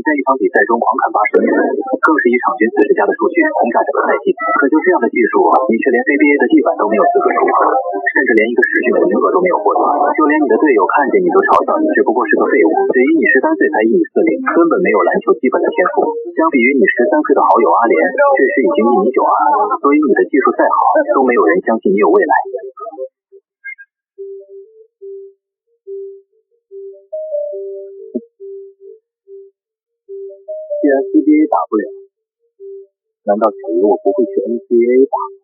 在一场比赛中狂砍80米，更是以场均40加的数据轰炸整个赛季。可就这样的技术，你却连 CBA 的地板都没有资格触碰，甚至连一个试训的名额都没有获得。就连你的队友看见你都嘲笑你只不过是个废物。至于你13岁才1.40米，根本没有篮球基本的天赋。相比于你13岁的好友阿联，这时已经1.92米，所以你的技术再好，都没有人相信你有未来。既然 CBA 打不了，难道小爷我不会去 NCAA 打吗？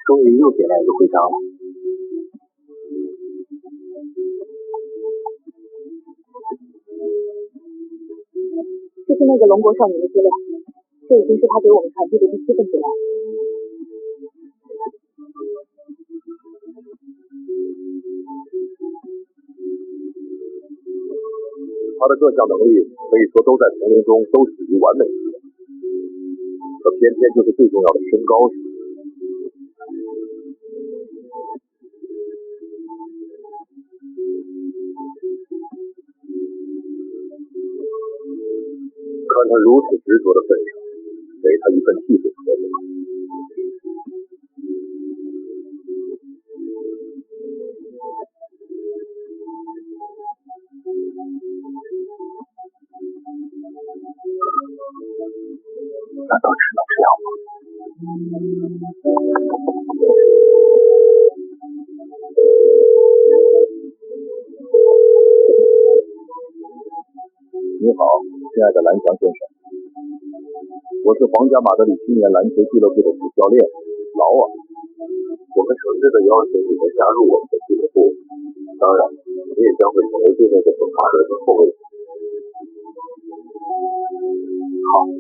终于又点亮一个徽章了。这是那个龙国少年的资料，这已经是他给我们传递的第7份资料。他的各项能力可以说都在同龄中都属于完美级别，可偏偏就是最重要的身高上。看他如此执着的份上，给他一份替补合同吧。难道只能这样吗？你好，亲爱的蓝翔先生，我是皇家马德里青年篮球俱乐部的主教练劳尔。我们诚挚的邀请你们加入我们的俱乐部，当然，你也将会成为队内的首发得分后卫。好。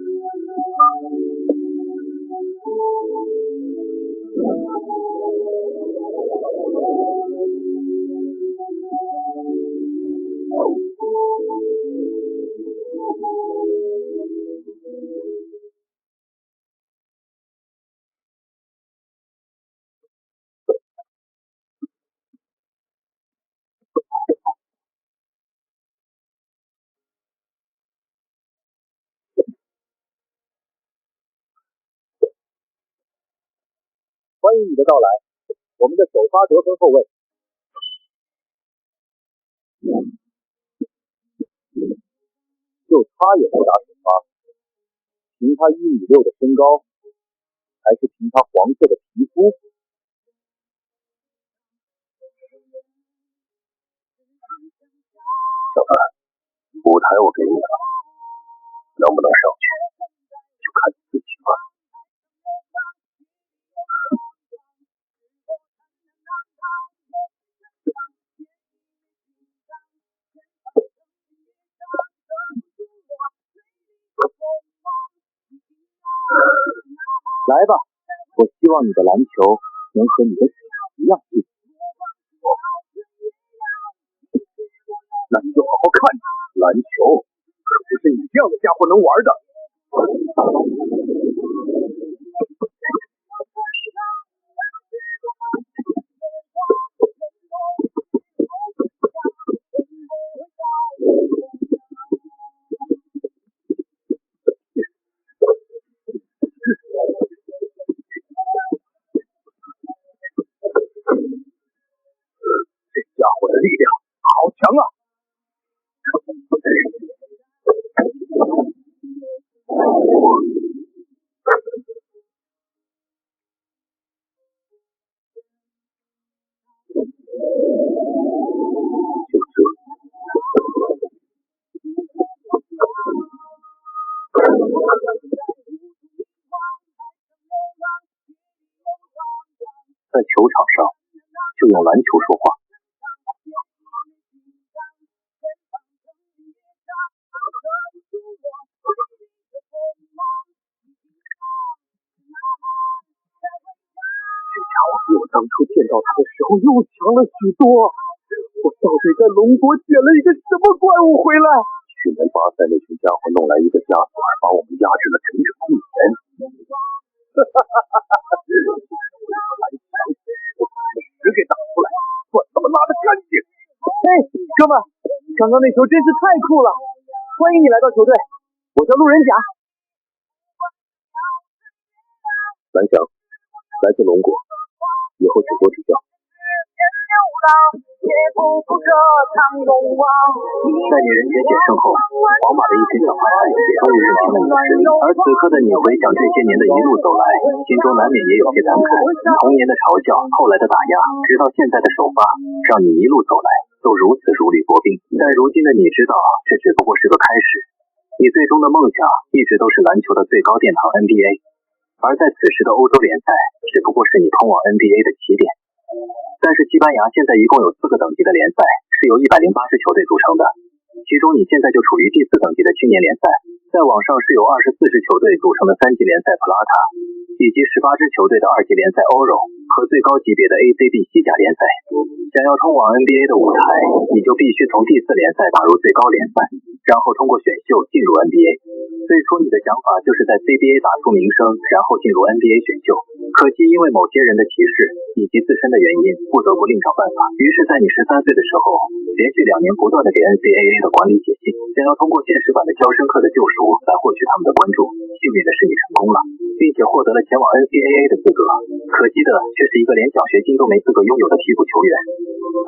欢迎你的到来，我们的首发得分后卫。就他也能打首发，凭他1.6米的身高，还是凭他黄色的皮肤？小范，舞台我给你了，能不能上去，就看你自己了。来吧，我希望你的篮球能和你的体一样厉害。那你就好好看着，篮球可不是你这样的家伙能玩的。这家伙的力量好强啊！在球场上，就用篮球说话。这家伙比我当初见到他的时候又强了许多。我到底在龙国捡了一个什么怪物回来？去年巴塞那群家伙弄来一个加索尔，把我们压制了整整1年。我把他们屎给打出来，算他们拉得干净。嘿，哥们，刚刚那球真是太酷了！欢迎你来到球队，我叫路人甲。蓝翔，来自龙国，以后请多指教。在你人杰解胜后，皇马的一群小花菜也终于认清了你的实力。而此刻的你回想这些年的一路走来，心中难免也有些感慨。童年的嘲笑，后来的打压，直到现在的首发，让你一路走来都如此如履薄冰。但如今的你知道，这只不过是个开始。你最终的梦想一直都是篮球的最高殿堂 NBA， 而在此时的欧洲联赛只不过是你通往 NBA 的起点。但是西班牙现在一共有4个等级的联赛，是由180球队组成的，其中你现在就处于第4等级的青年联赛，再往上是由24支球队组成的3级联赛普拉塔，以及18支球队的2级联赛欧柔和最高级别的 ACB 西甲联赛。想要通往 NBA 的舞台，你就必须从第4联赛打入最高联赛，然后通过选秀进入 NBA。最初你的想法就是在 CBA 打出名声，然后进入 NBA 选秀。可惜因为某些人的歧视以及自身的原因，不得不另找办法。于是在你13岁的时候，连续2年不断的给 NCAA 的管理写信，想要通过现实版的肖申克的救赎来获取他们的关注。幸运的是你成功了，并且获得了前往 NCAA 的资格。可惜的却是一个连奖学金都没资格拥有的替补球员。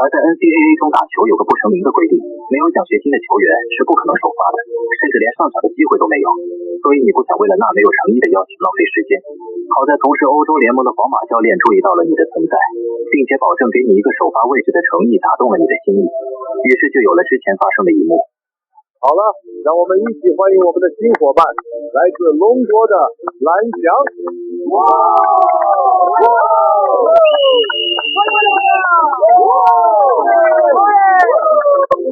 而在 NCAA 中打球有个不成名的规定，没有奖学金的球员是不可能首发的，甚至连上场的机会都没有。所以你不想为了那没有诚意的邀请浪费时间。好在同是欧洲联盟的皇马教练注意到了你的存在，并且保证给你一个首发位置的诚意打动了你的心意，于是就有了之前发生的一幕。好了，让我们一起欢迎我们的新伙伴，来自龙国的蓝翔。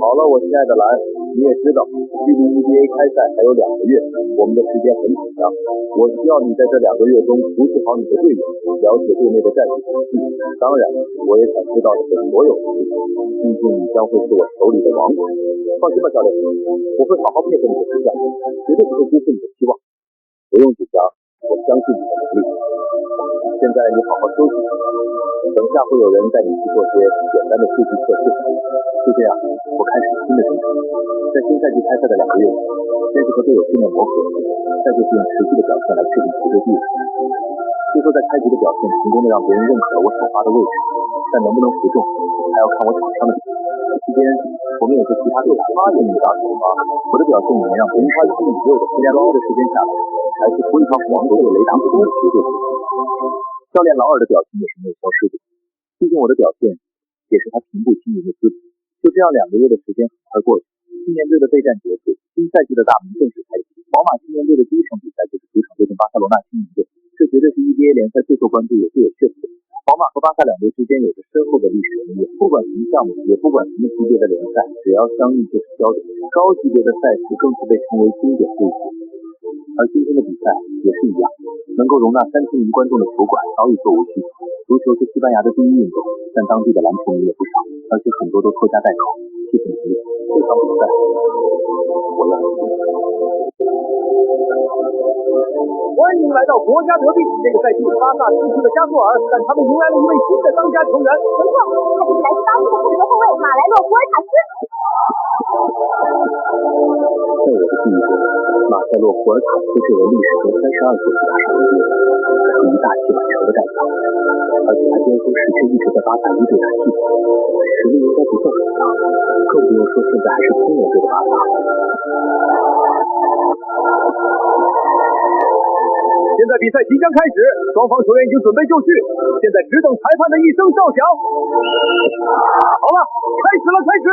好了，我亲爱的蓝，你也知道，距离 EBA 开赛还有2个月，我们的时间很紧张。我需要你在这2个月中熟悉好你的队友，了解队内的战术体系。当然，我也想知道你的所有能力，毕竟你将会是我手里的王子。放心吧，教练，我会好好配合你的指教，绝对不会辜负你的期望。不用紧张，我相信你的能力。现在你好好休息，等下会有人带你去做些简单的数据测试。就这样，我开始新的征程。在新赛季开赛的2个月，先是和队友训练磨合，再就是用实际的表现来确定球队地位。最后在开局的表现成功的让别人认可了我首发的位置，但能不能服众，还要看我场上的表现。期间，我们也和其他队打8年的大首发，我的表现也能让别人说出6的。2个月的时间下来，还是非常黄球队雷达普的绝对。教练劳尔的表情也是没有消失的，毕竟我的表现也是他平步青云的资本。就这样2个月的时间很快过去，青年队的备战结束，新赛季的大门正式开启。皇马青年队的第一场比赛就是主场对阵巴塞罗那青年队，这绝对是 EBA 联赛最受关注也最有趣的。皇马和巴萨2队之间有着深厚的历史恩怨，不管什么项目，也不管什么级别的联赛，只要相遇就是焦点。高级别的赛事更是被称为经典对决。而今天的比赛也是一样，能够容纳3000名观众的球馆早已座无虚席。足球是西班牙的第一运动，但当地的篮球迷也不少，而且很多都拖家带口，气氛浓烈。这场比赛我要赢。欢迎来到国家德比，这个赛季巴萨失去了加索尔，但他们迎来了一位新的当家球员。没错，他就是来自巴西的后卫马莱诺·博尔塔斯。在我的记忆中，马塞洛·博尔塔斯这位历史中32岁的大少爷，属于大器晚成的代表，而且他巅峰时期一直在巴萨一队打替补，实力应该不算很强，更不用说现在还是青年队的巴萨。现在比赛即将开始，双方球员已经准备就绪，现在只等裁判的一声哨响。好了，开始了，开始！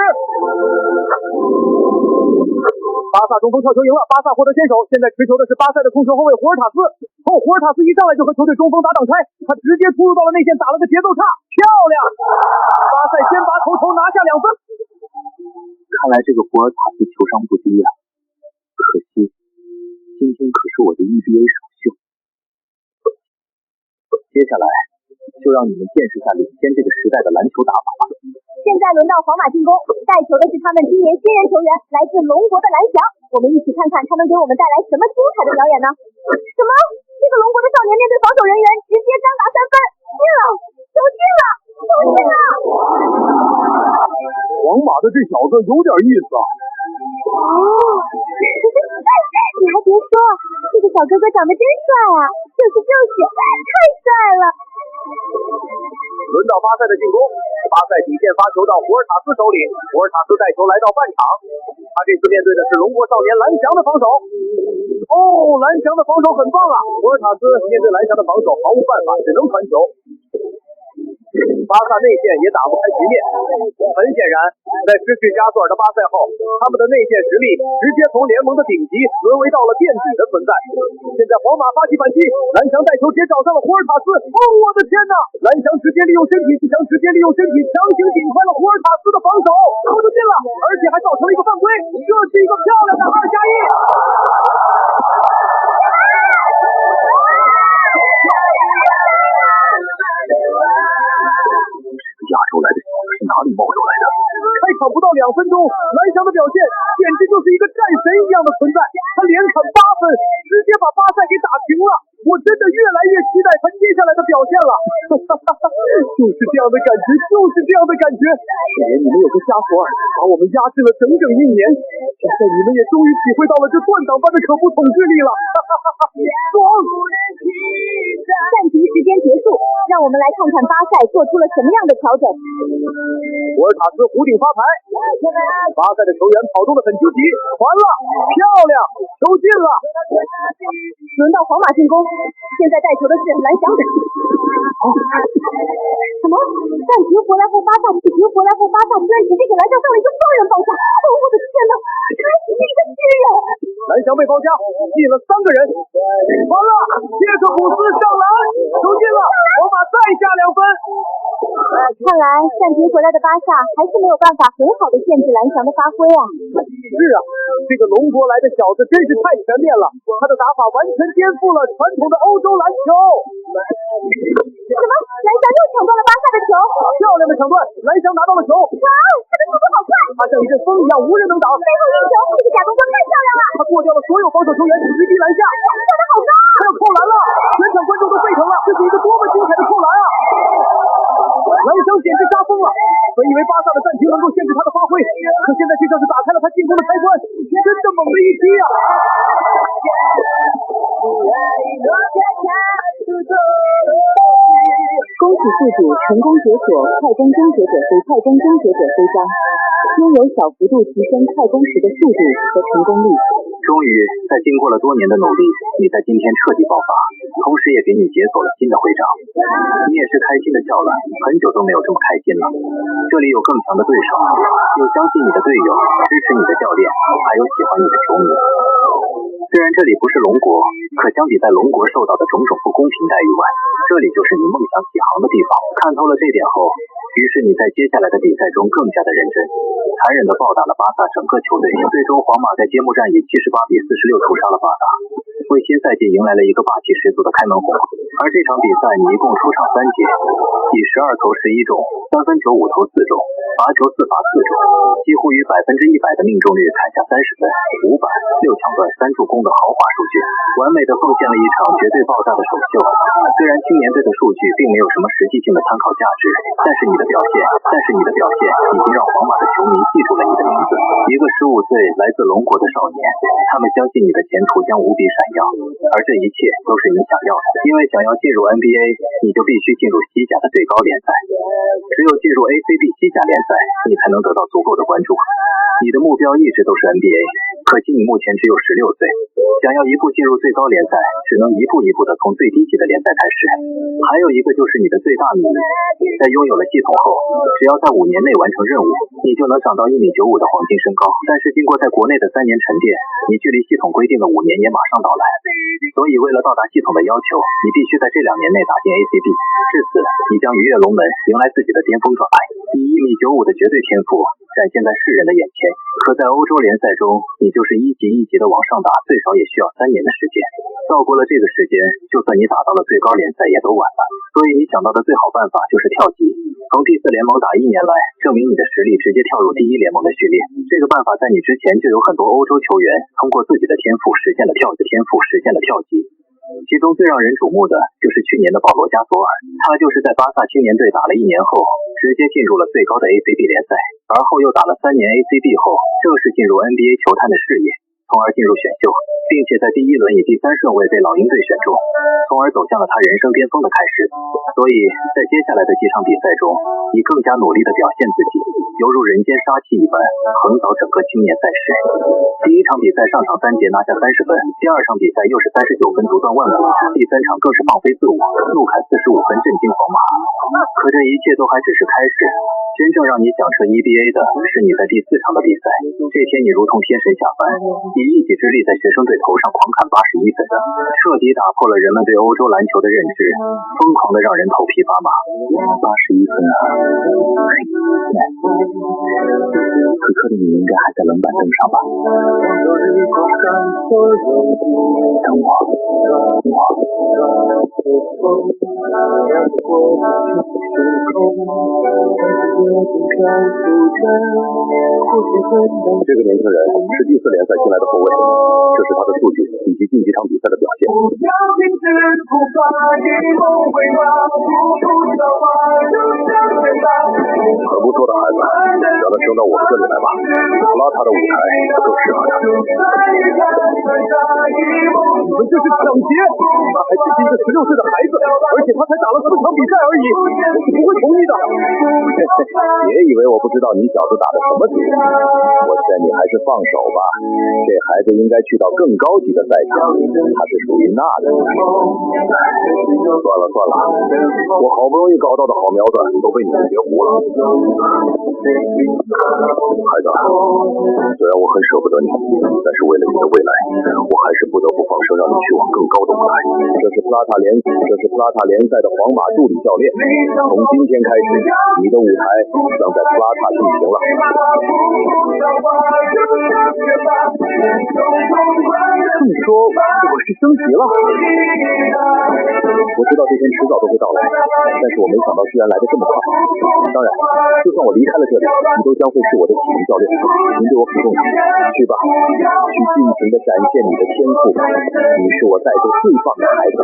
巴萨中锋跳球赢了，巴萨获得先手。现在持球的是巴塞的控球后卫胡尔塔斯。胡尔塔斯一上来就和球队中锋打挡拆，他直接突入到了内线，打了个节奏差，漂亮！看来这个博尔塔斯球商不低啊，可惜今天可是我的 EBA 首秀。接下来就让你们见识下领先这个时代的篮球打法吧。现在轮到皇马进攻，带球的是他们今年新人球员，来自龙国的蓝翔。我们一起看看他能给我们带来什么精彩的表演呢？什么？这个龙国的少年面对防守人员，直接张打3分，进了，球进了，球进了！皇马的这小子有点意思啊。你还别说，这个小哥哥长得真帅啊，太帅了。轮到巴塞的进攻，巴塞底线发球到博尔塔斯手里，博尔塔斯带球来到半场，他这次面对的是龙国少年蓝翔的防守。蓝翔的防守很棒啊，博尔塔斯面对蓝翔的防守毫无办法，只能传球。巴萨内线也打不开局面，很显然，在失去加索尔的巴塞后，他们的内线实力直接从联盟的顶级沦为到了垫底的存在。现在皇马发起反击，蓝翔带球直接找上了霍尔塔斯，我的天哪！蓝翔直接利用身体强行顶开了霍尔塔斯的防守，球就进了，而且还造成了一个犯规，这是一个漂亮的2+1。亚洲来的小子是哪里冒出来的？开场不到2分钟，蓝翔的表现简直就是一个战神一样的存在，他连砍8分，直接把巴塞给打平了。我真的越来越期待他接下来的表现了。就是这样的感觉。去年你们有个加索尔，把我们压制了整整1年，现在你们也终于体会到了这断档般的可不统治力了。爽！暂停时间结束，让我们来看看巴塞做出了什么样的调整。博尔塔斯弧顶发牌，巴塞的球员跑动得很积极，传了，漂亮，球进了。轮到皇马进攻，现在带球的是蓝翔。什么？暂停回来后巴萨居然直接给蓝翔上了一个双人包夹！我的天哪，他还是一个巨人！蓝翔被包夹，进了3个人，完了，杰克普斯上篮，球进了，皇马再下2分。看来暂停回来的巴萨还是没有办法很好的限制蓝翔的发挥啊。是啊，这个龙国来的小子真是太全面了，他的打法完全颠覆了传统的欧洲篮球。什么？蓝翔又抢断了巴萨的球？漂亮的抢断，蓝翔拿到了球。哇，他的速度好快！他像一阵风一样无人能挡。背后运球，这个假动作太漂亮了！他过掉了所有防守球员，直逼篮下。跳得好高！他要扣篮了，全场观众都沸腾了，这是一个多么精彩的扣篮啊！蓝翔简直杀疯了，本以为巴萨的暂停能够限制他的发挥，可现在却像是打开了他进攻的开关，真的猛的一击啊！恭喜宿主成功解锁快攻终结者和快攻终结者徽章，拥有小幅度提升快攻时的速度和成功率。终于在经过了多年的努力，你在今天彻底爆发，同时也给你解锁了新的徽章。你也是开心的笑了，很久都没有这么开心了。这里有更强的对手，有相信你的队友，支持你的教练，还有喜欢你的球迷。虽然这里不是龙国，可相比在龙国受到的种种不公平待遇外，这里就是你梦想起航的地方。看透了这点后，于是你在接下来的比赛中更加的认真，残忍地暴打了巴萨整个球队。最终皇马在揭幕战以78-46屠杀了巴萨，为新赛季迎来了一个霸气十足的开门红。而这场比赛你一共出场3节，以12投11中，3分球5投4中，罚球4罚4中，几乎于100%的命中率砍下30分、5板、6抢断、3助攻的豪华数据，完美的奉献了一场绝对爆炸的首秀。虽然青年队的数据并没有什么实际性的参考价值，但是你的表现已经让皇马的球迷记住了你的名字。一个15岁来自龙国的少年，他们相信你的前途将无比闪耀，而这一切都是你想要的。因为想要进入 NBA， 你就必须进入西甲的最高联赛，只有进入 ACB 西甲联赛，你才能得到足够的关注。你的目标一直都是 NBA， 可惜你目前只有16岁，想要一步进入最高联赛，只能一步一步的从最低级的联赛开始。还有一个就是你的最大秘密，在拥有了系统后，只要在5年内完成任务，你就能长到1.95米的黄金身高。但是经过在国内的3年沉淀，你距离系统规定的5年也马上到来，所以为了到达系统的要求，你必须在这2年内打进 ACB。至此，你将鱼跃龙门，迎来自己的巅峰状态。以1.95米的绝对天赋，展展现在世人的眼前。可在欧洲联赛中，你就是一级一级的往上打，最少也需要3年的时间。到过了这个时间，就算你打到了最高联赛也都晚了。所以你想到的最好办法就是跳级，从第4联盟打1年来，证明你的实力，直接跳入第1联盟的序列。这个办法在你之前就有很多欧洲球员通过自己的天赋实现了跳级。其中最让人瞩目的就是去年的保罗加索尔，他就是在巴萨青年队打了1年后，直接进入了最高的 ACB 联赛，而后又打了3年 ACB 后，正式进入 NBA 球探的视野，从而进入选秀，并且在第1轮以第3顺位被老鹰队选中，从而走向了他人生巅峰的开始。所以在接下来的几场比赛中，以更加努力的表现自己，犹如人间杀气一般，横扫整个青年赛事。第1场比赛上场3节拿下30分，第2场比赛又是39分独断万古，第3场更是放飞自我，怒砍45分震惊皇马。可这一切都还只是开始，真正让你响彻 EBA 的是你在第4场的比赛。这天你如同天神下凡，以一己之力在学生队头上狂砍81分，彻底打破了人们对欧洲篮球的认知，疯狂的让人头皮发麻。81分啊！此刻的你应该还在冷板凳上吧？等我。这个年轻人是第4联赛进来的后卫，这是他的数据以及近几场比赛的表现。很不错的孩子，让他升到我们这里来吧。普拉塔的舞台更适合他。你们这是抢劫！他还只是一个16岁的孩子，而且他才打了4场比赛而已，我是不会同意的。别以为我不知道你小子打的什么球，我劝你还是放手吧。这孩子应该去到更高级的赛场，他是属于那的。算了，我好不容易搞到的好苗子都被你们截胡了。孩子，虽然我很舍不得你，但是为了你的未来，我还是不得不放手让你去往更高的舞台。这是普拉塔联赛的皇马助理教练。从今天开始，你的舞台将在普拉塔进行了。这么说，我是升级了。我知道这天迟早都会到来，但是我没想到居然来得这么快。当然，就算我离开了这里，你都将会是我的体能教练。您对我很重要，去吧，去尽情地展现你的天赋。你是我带着最棒的孩子。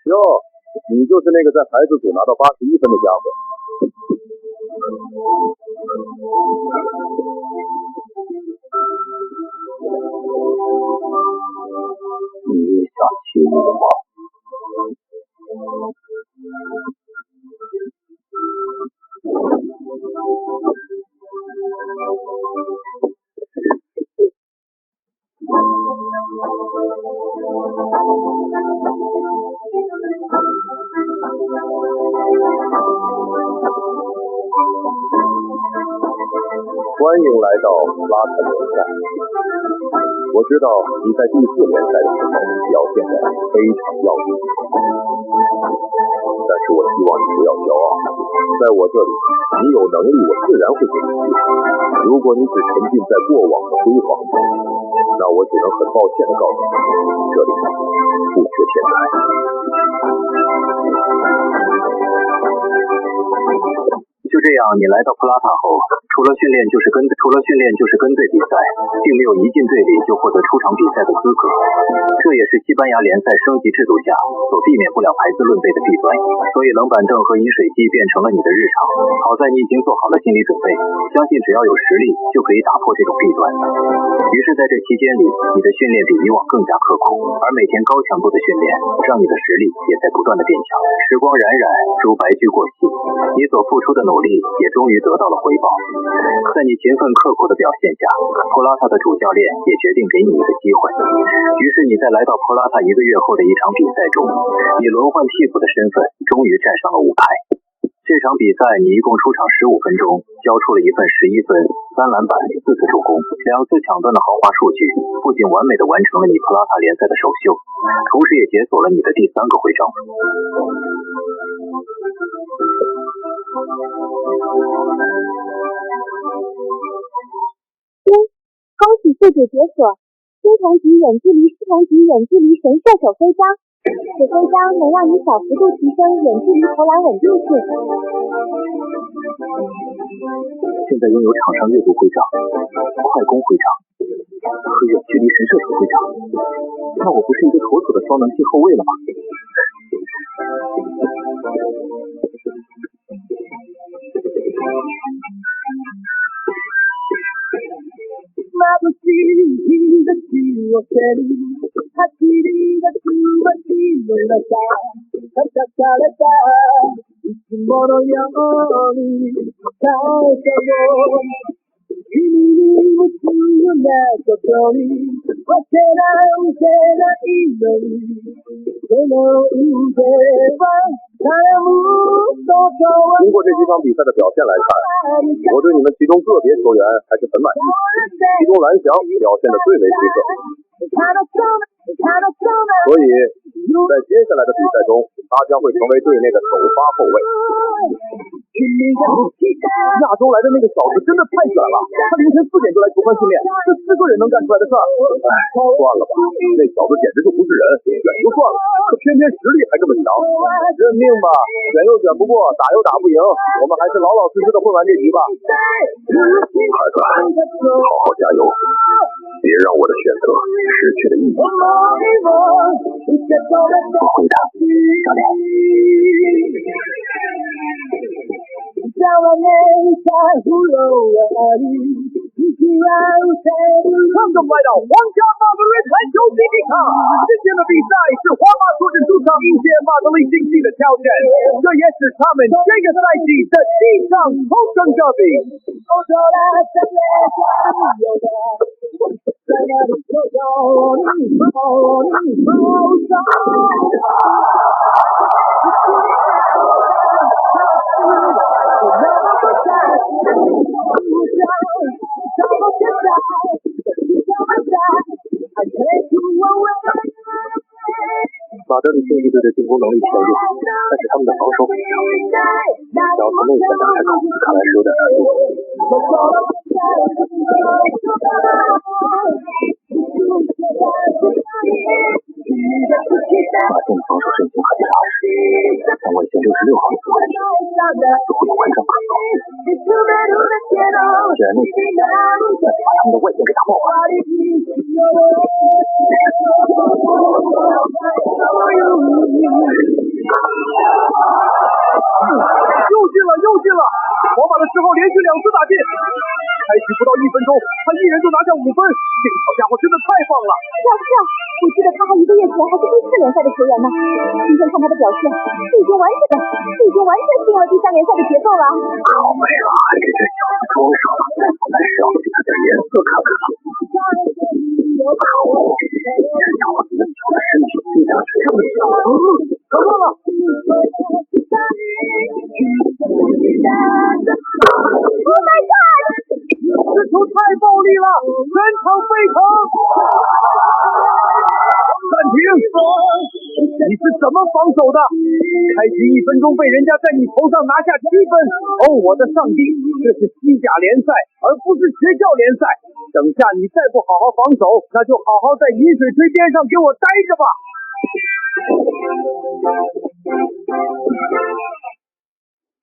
哟，你就是那个在孩子组拿到81分的家伙。你想欺负我吗？欢迎来到拉特联赛。我知道你在第4联赛的时候表现得非常耀眼，但是我希望你不要骄傲。在我这里，你有能力，我自然会给你机会。如果你只沉浸在过往的辉煌中，那我只能很抱歉地告诉你，这里不缺天才。就这样，你来到普拉塔后，除了训练就是跟队比赛，并没有一进队里就获得出场比赛的资格。这也是西班牙联赛升级制度下所避免不了排资论辈的弊端。所以冷板凳和饮水机变成了你的日常。好在你已经做好了心理准备，相信只要有实力就可以打破这种弊端。于是在这期间里，你的训练比以往更加刻苦，而每天高强度的训练让你的实力也在不断的变强。时光冉冉如白驹过隙，你所付出的努力也终于得到了回报。在你勤奋刻苦的表现下，普拉塔的主教练也决定给你一个机会。于是你在来到普拉塔1个月后的一场比赛中，以轮换替补的身份终于站上了舞台。这场比赛你一共出场15分钟，交出了一份11分、3篮板、4次助攻、2次抢断的豪华数据，不仅完美的完成了你普拉塔联赛的首秀，同时也解锁了你的第3个徽章。恭喜宿主解锁青铜级远距离神射手徽章，此徽章能让你小幅度提升远距离投篮稳定性。现在拥有场上阅读徽章、快攻徽章和远距离神射手徽章，那我不是一个妥妥的双能性后卫了吗？眩しい日差しを照り走り出す街の中、叩かれたいつものように最初の君に夢中なことに忘れないのに、その腕は絡むことは。经过这几场比赛的表现来看，我对你们其中个别球员还是很满意，其中蓝翔表现的最为出色。所以在接下来的比赛中，他将会成为队内的首发后卫。亚洲来的那个小子真的太卷了，他凌晨4点就来球馆训练，这4个人能干出来的事儿？算了吧，那小子简直就不是人，卷就算了，可偏偏实力还这么强。认命吧，卷又卷不过，打又打不赢，我们还是老老实实的混完这局吧。孩子，好好加油，别让我的选择失去了意义。我会的，教练。ざわめいたフロアに息は失せる。刚刚来到皇家马德里篮球基地场，今天的比赛是皇马坐镇主场迎接马德里竞技的挑战，这也是他们这个赛季的第一场同城德比。在那里走走，你跑，你跑走。马德里竞技队的进攻能力强劲，但是他们的防守很强，要从内线打开口，看来是有点难度。马竞防守阵型很扎实，但外线66号的位置似乎有回声可走。既然内线那就把他们的外线给打爆了。又进了！皇马的时候连续2次打进，开始不到1分钟，他一人就拿下5分，这个小家伙真的太棒了！是啊，我记得他还1个月前还是第4联赛的球员呢。今天看他的表现，这已经完全适应了第3联赛的节奏了。好美啊，还给这小子装上了，还是要给他点颜色看看。可恶，这小子嫩小的身体力量是这么强，得到了！Oh my god！ 这球太暴力了，全场沸腾！暂停！你是怎么防守的？开局1分钟被人家在你头上拿下7分！哦，我的上帝，这是西甲联赛，而不是学校联赛。等下你再不好好防守，那就好好在饮水锤边上给我待着吧！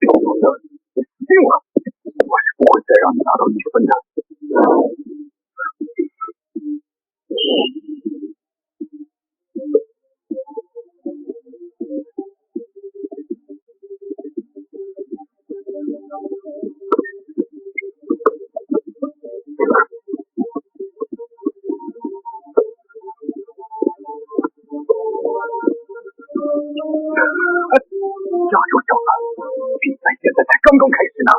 小子，你死定了！我是不会再让你拿到1分的。加油，小子！比赛现在才刚刚开始呢。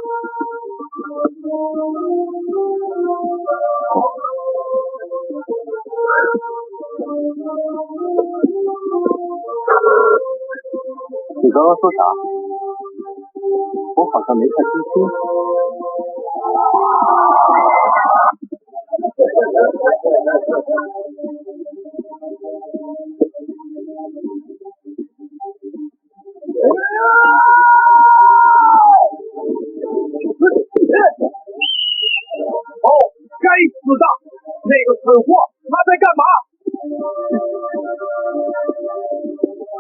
你刚刚说啥？我好像没太听清。哦，该死的！那个蠢货，他在干嘛？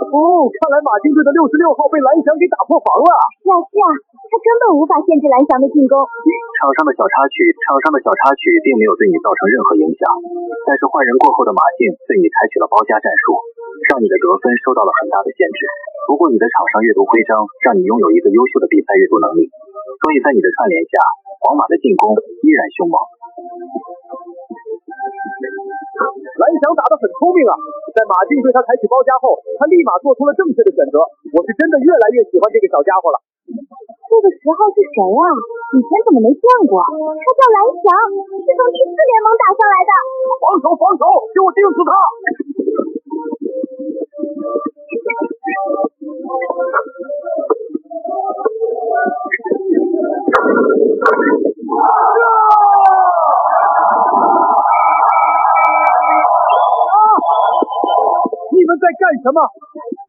哦，看来马竞队的66号被蓝翔给打破防了。是啊，他根本无法限制蓝翔的进攻。场上的小插曲并没有对你造成任何影响，但是换人过后的马竞对你采取了包夹战术，让你的得分受到了很大的限制。不过你的场上阅读徽章让你拥有一个优秀的比赛阅读能力，所以在你的串联下，皇马的进攻依然凶猛。蓝翔打得很聪明啊，在马竞对他采取包夹后，他立马做出了正确的选择。我是真的越来越喜欢这个小家伙了。这个10号是谁啊？以前怎么没见过？他叫蓝翔，是从第4联盟打上来的。防守，给我盯死他！你们在干什么？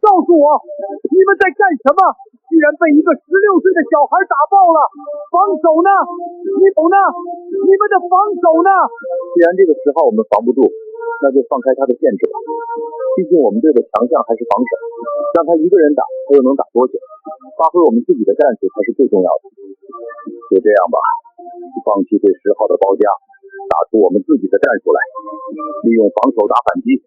告诉我，你们在干什么？居然被一个16岁的小孩打爆了！防守呢？你们呢？你们的防守呢？既然这个10号我们防不住，那就放开他的限制吧。毕竟我们队的强项还是防守，让他一个人打，他又能打多久？发挥我们自己的战术才是最重要的。就这样吧，放弃对10号的包夹，打出我们自己的战术来，利用防守打反击。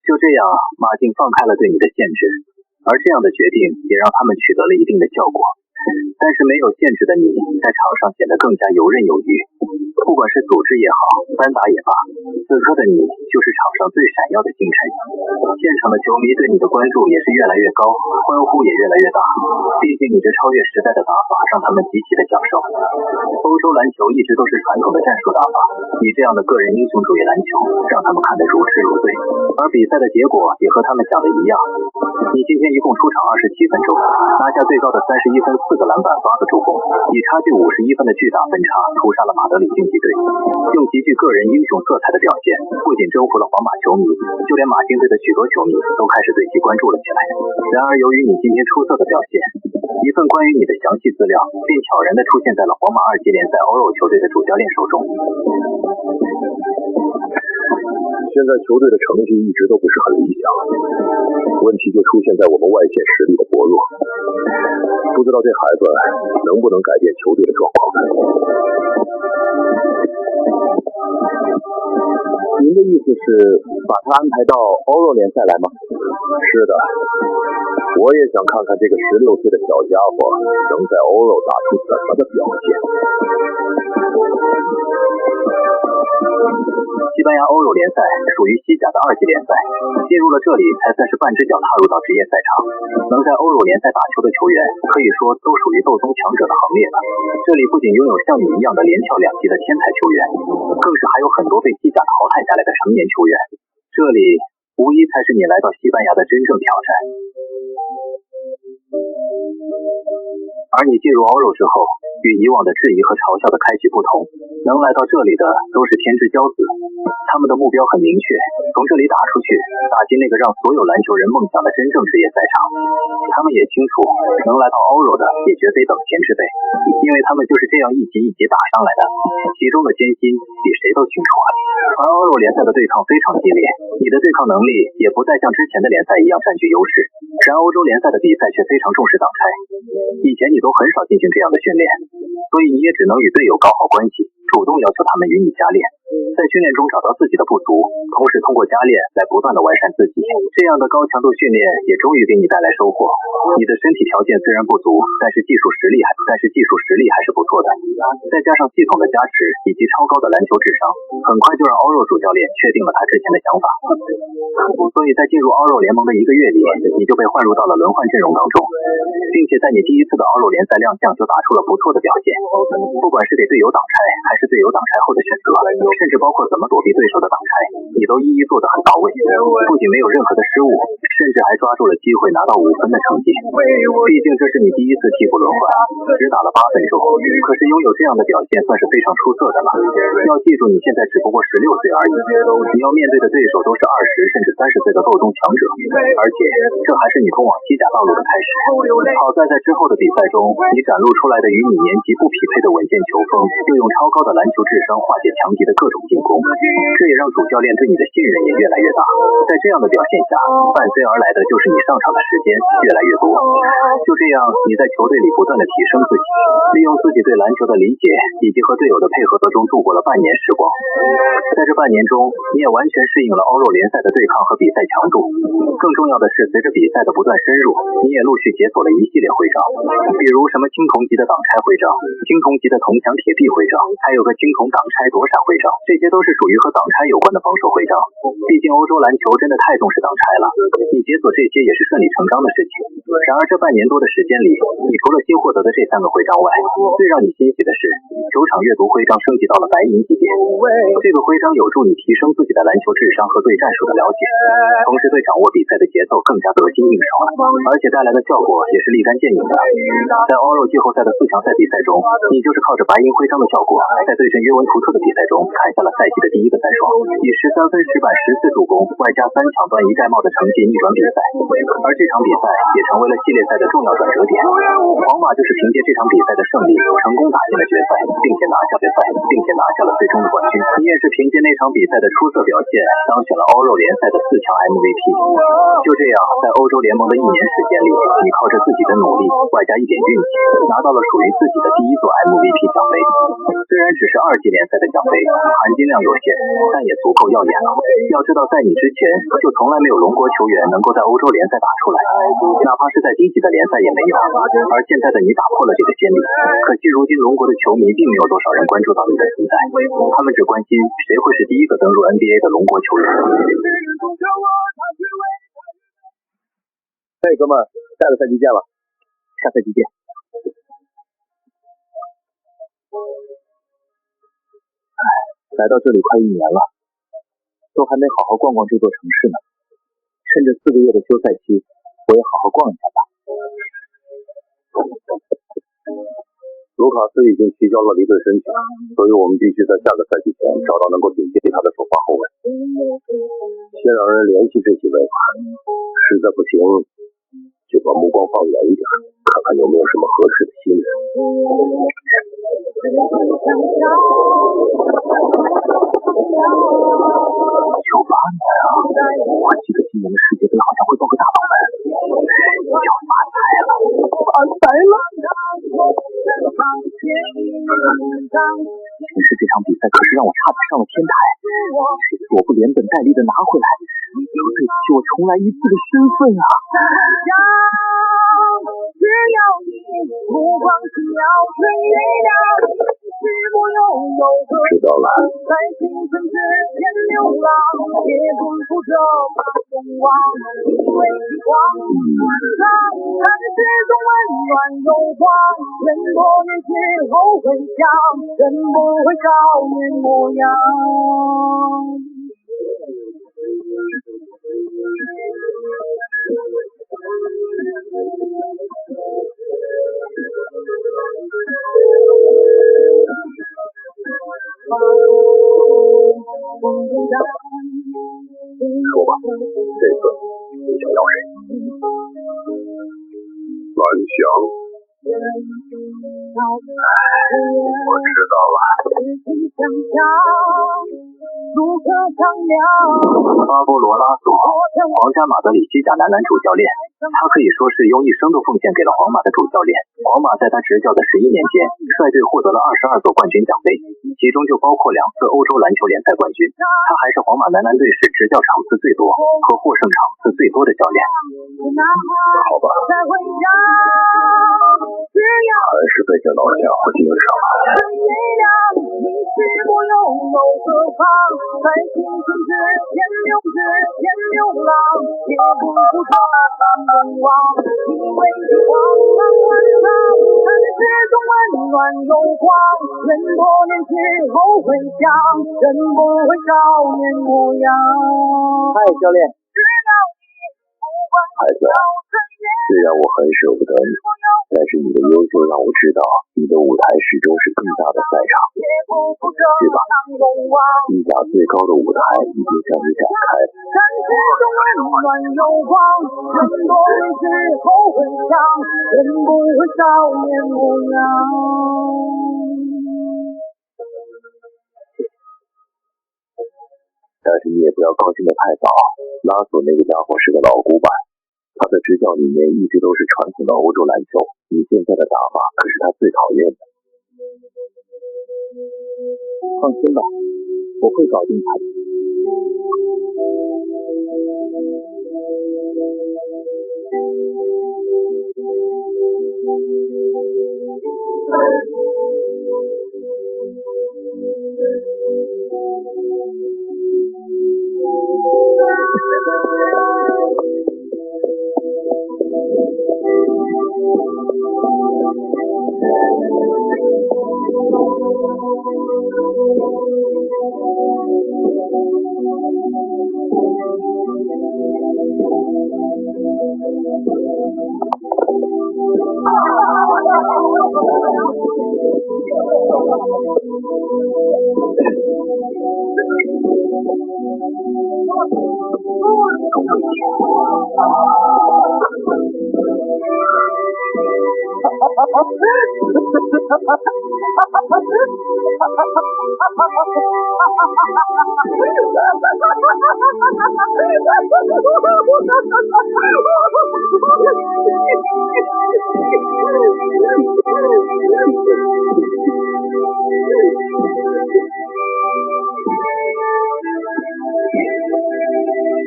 就这样，马竞放开了对你的限制，而这样的决定也让他们取得了一定的效果。但是没有限制的你，在场上显得更加游刃有余。不管是组织也好，单打也罢，此刻的你就是场上最闪耀的星辰。现场的球迷对你的关注也是越来越高，欢呼也越来越大。毕竟你这超越时代的打法让他们极其的享受。欧洲篮球一直都是传统的战术打法，你这样的个人英雄主义篮球让他们看得如痴如醉。而比赛的结果也和他们想的一样，你今天一共出场27分钟，拿下最高的31分、4个篮板、8个助攻，以差距51分的巨大分差屠杀了马德里竞技队，用极具个人英雄色彩的表现，不仅征服了皇马球迷，就连马竞队的许多球迷都开始对其关注了起来。然而由于你今天出色的表现，一份关于你的详细资料便悄然地出现在了皇马2级联赛欧洲球队的主教练手中。现在球队的成绩一直都不是很理想，问题就出现在我们外线实力的薄弱，不知道这孩子能不能改变球队的状况。您的意思是把他安排到欧洲联赛来吗？是的，我也想看看这个16岁的小家伙能在欧洲打出怎么的表现。西班牙欧洲联赛属于西甲的2级联赛，进入了这里才算是半只脚踏入到职业赛场。能在欧洲联赛打球的球员，可以说都属于斗宗强者的行列了。这里不仅拥有像你一样的连翘2级的天才球员，更是还有很多被西甲淘汰下来的成年球员。这里无疑才是你来到西班牙的真正挑战。而你进入欧洲之后，与以往的质疑和嘲笑的开局不同，能来到这里的都是天之骄子，他们的目标很明确，从这里打出去，打进那个让所有篮球人梦想的真正职业赛场。他们也清楚，能来到欧洲的也绝非等闲之辈，因为他们就是这样一级一级打上来的，其中的艰辛比谁都清楚。而欧洲联赛的对抗非常激烈，你的对抗能力也不再像之前的联赛一样占据优势，然欧洲联赛的比赛却非常重视挡拆，以前你都很少进行这样的训练，所以你也只能与队友搞好关系，主动要求他们与你加练。在训练中找到自己的不足，同时通过加练来不断的完善自己。这样的高强度训练也终于给你带来收获。你的身体条件虽然不足，但是技术实力还是不错的。再加上系统的加持以及超高的篮球智商，很快就让欧肉主教练确定了他之前的想法。所以在进入欧肉联盟的1个月里，你就被换入到了轮换阵容当中，并且在你第一次的欧肉联赛亮相就打出了不错的表现。不管是给队友挡拆，还是队友挡拆后的选择，甚至包括怎么躲避对手的挡拆，你都一一做得很到位。不仅没有任何的失误，甚至还抓住了机会拿到5分的成绩。毕竟这是你第一次替补轮换，只打了8分钟，可是拥有这样的表现算是非常出色的了。要记住，你现在只不过16岁而已，你要面对的对手都是20甚至30岁的斗宗强者，而且这还是你通往西甲道路的开始。好在之后的比赛中，你展露出来的与你年纪不匹配的稳健球风，又用超高的篮球智商化解强敌的各种进攻，这也让主教练对你的信任也越来越大。在这样的表现下，伴随而来的就是你上场的时间越来越多。就这样，你在球队里不断的提升自己，利用自己对篮球的理解以及和队友的配合中度过了半年时光。在这半年中，你也完全适应了欧肉联赛的对抗和比赛强度。更重要的是，随着比赛的不断深入，你也陆续解锁了一系列徽章，比如什么青铜级的挡拆徽章、青铜级的铜墙铁壁徽章，还有个青铜挡拆躲闪徽章，这些都是属于和挡拆有关的防守徽章。毕竟欧洲篮球真的太重视挡拆了，你解锁这些也是顺理成章的事情。然而这半年多的时间里，你除了新获得的这3个徽章外，最让你欣喜的是球场阅读徽章升级到了白银级别。这个徽章有助你提升自己的篮球智商和对战术的了解，同时对掌握比赛的节奏更加得心应手，而且带来的效果也是立竿见影的。在欧肉季后赛的4强赛比赛中，你就是靠着白银徽章的效果，在对阵约文图特的比赛中砍下了赛季的第1个3双，以13分10板14助攻外加3抢断1盖帽的成绩逆转比赛。而这场比赛也成为了系列赛的重要转折点，皇马就是凭借这场比赛的胜利成功打进了决赛，并且拿下了最终的冠军。你也是凭借那场比赛的出色表现当选了欧肉联赛的4强 MVP。 就这样，在欧洲联盟的1年时间里，你靠着自己的努力外加一点运气，拿到了属于自己的第1座 MVP 奖杯。虽然只是2级联赛的奖杯，含金量有限，但也足够耀眼了。要知道，在你之前就从来没有龙国球员能够在欧洲联赛打出来，哪怕是在低级的联赛也没有。而现在的你打破了这个先例，可惜如今龙国的球迷并没有多少人关注到你的存在，他们只关心谁会是第1个登陆 NBA 的龙国球员。嘿，哥们，下个赛季见了，下赛季见。来到这里快1年了，都还没好好逛逛这座城市呢。趁着4个月的休赛期，我也好好逛一下吧。卢卡斯已经提交了离队申请，所以我们必须在下个赛季前找到能够顶替他的首发后卫。先让人联系这几位吧，实在不行就把目光放远一点，看看有没有什么合适的新人。98年啊，我记得今年的世界杯好像会报个大冷门，要发财了，发财了！前世这场比赛可是让我差点上了天台，这次我不连本带利的拿回来，就对不起我重来一次的身份啊！只要你目光是要追月亮，是不拥有何知道了。在青春之间流浪，也不负这把风望，因为时光漫长，看世中温暖有光，人多年之后会想，人不会少年模样。说吧，这次你想要谁？蓝翔。我知道了。如何苍凉。巴波罗拉索，皇家马德里西甲男篮主教练，他可以说是用一生都奉献给了皇马的主教练。皇马在他执教的11年间，率队获得了22座冠军奖杯，其中就包括2次欧洲篮球联赛冠军。他还是皇马男篮队史执教场次最多和获胜场次最多的教练。好吧，还是被这老家伙盯上了。在青春之间流浪，也不负这场梦望。因为你光芒万丈，但始终温暖有光。人多年之后回想，人不会少年模样。嗨，教练。孩子，虽然我很舍不得你，但是你的优秀让我知道，你的舞台始终是更大的赛场，对吧？西甲最高的舞台已经向你展开了。但是你也不要高兴得太早，拉索那个家伙是个老古板，他的执教理念一直都是传统的欧洲篮球，你现在的打法可是他最讨厌的。放心吧，我会搞定他的。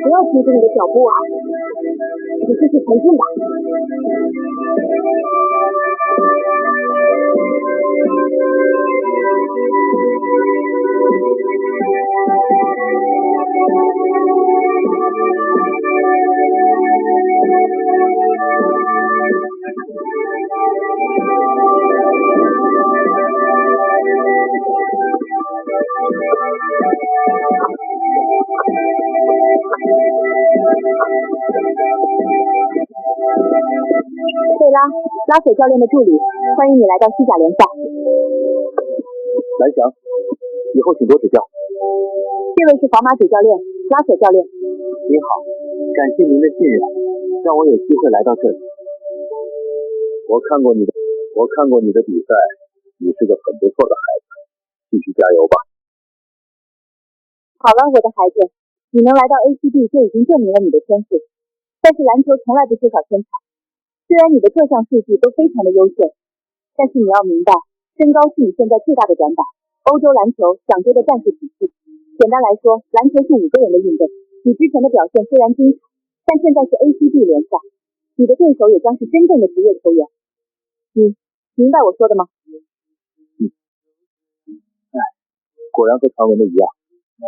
不要停止你的脚步啊！你继续前进吧。贝拉，拉索教练的助理，欢迎你来到西甲联赛。蓝翔，以后请多指教。这位是皇马主教练，拉索教练。您好，感谢您的信任，让我有机会来到这里。我看过你的比赛，你是个很不错的孩子，继续加油吧。好了，我的孩子，你能来到 ACB 就已经证明了你的天赋。但是篮球从来不缺少天才，虽然你的各项数据都非常的优秀，但是你要明白，身高是你现在最大的短板。欧洲篮球讲究的战术体系，简单来说，篮球是5个人的运动。你之前的表现虽然精彩，但现在是 ACB 联赛，你的对手也将是真正的职业球员。你明白我说的吗？果然和传闻的一样，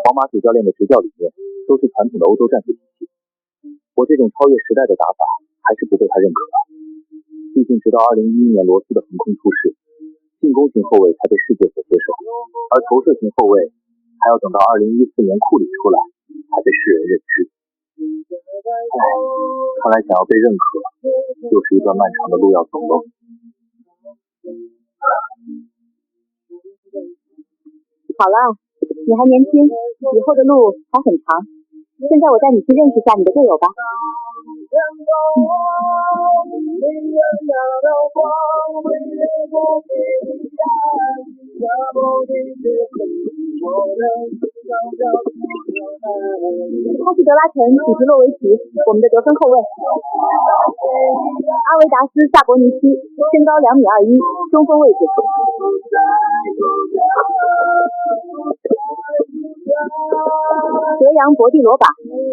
皇马主教练的执教理念都是传统的欧洲战术体系。我这种超越时代的打法还是不被他认可的。毕竟直到2011年罗斯的横空出世，进攻型后卫才被世界所接受，而投射型后卫还要等到2014年库里出来才被世人认知。看来想要被认可，又是一段漫长的路要走喽。好了，你还年轻，以后的路还很长。现在我带你去认识一下你的队友吧。他是德拉陈·古迪洛维奇，我们的得分后卫。阿维达斯·萨博尼西，身高2.21米，中锋位置。德扬·博蒂罗巴，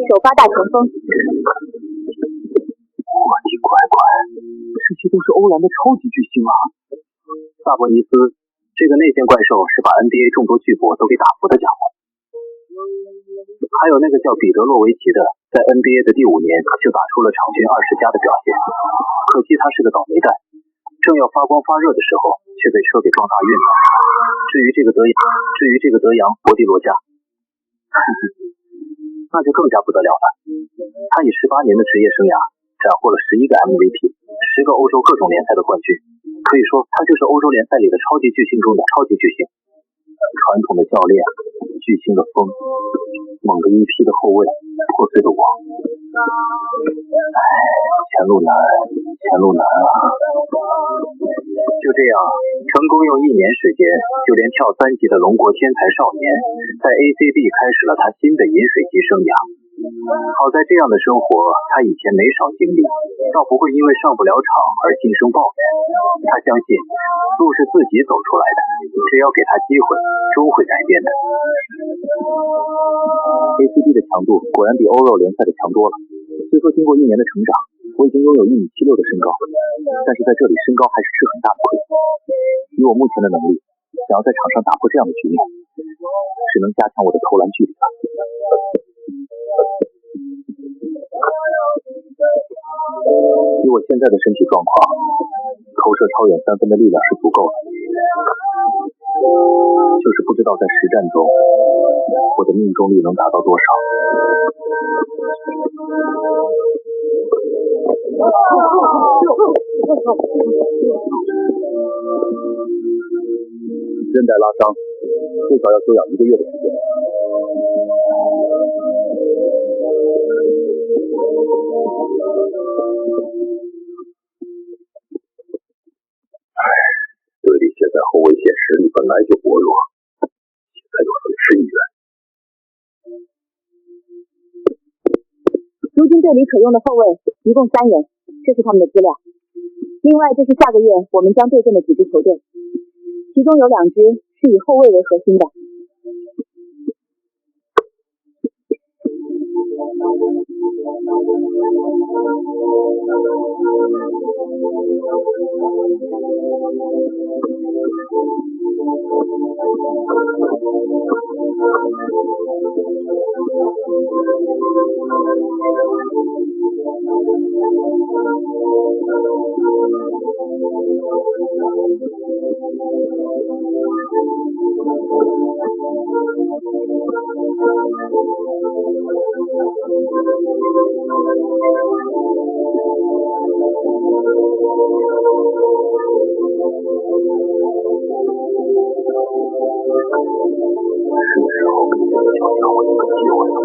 首发大前锋。我的乖乖，这些都是欧蓝的超级巨星啊！萨博尼斯，这个内线怪兽是把 NBA 众多巨擘都给打服的家伙。还有那个叫彼得洛维奇的，在 NBA 的第5年就打出了场均20加的表现，可惜他是个倒霉蛋，正要发光发热的时候却被车给撞大运了。至于这个德扬·博蒂罗加那就更加不得了了，他以18年的职业生涯斩获了11个 MVP， 10个欧洲各种联赛的冠军，可以说他就是欧洲联赛里的超级巨星中的超级巨星。传统的教练，巨星的风，猛的一批的后卫，破碎的网。前路难啊！就这样，成功用1年时间，就连跳3级的龙国天才少年，在 ACB 开始了他新的饮水机生涯。好在这样的生活他以前没少经历，倒不会因为上不了场而心生抱怨。他相信路是自己走出来的，只要给他机会，终会改变的。ACB 的强度果然比欧肉联赛的强多了。虽说经过1年的成长，我已经拥有1.76米的身高，但是在这里身高还是吃很大的亏。以我目前的能力，想要在场上打破这样的局面，只能加强我的投篮距离了。以我现在的身体状况，投射超远3分的力量是足够的，就是不知道在实战中我的命中率能达到多少。韧带拉伤，最少要休养1个月的时间。队里现在后卫线实力本来就薄弱，现在又损失1员。如今队里可用的后卫一共3人，这是他们的资料。另外，这是下个月我们将对阵的几支球队，其中有2支是以后卫为核心的。是时候给这个小家伙一个机会了吧？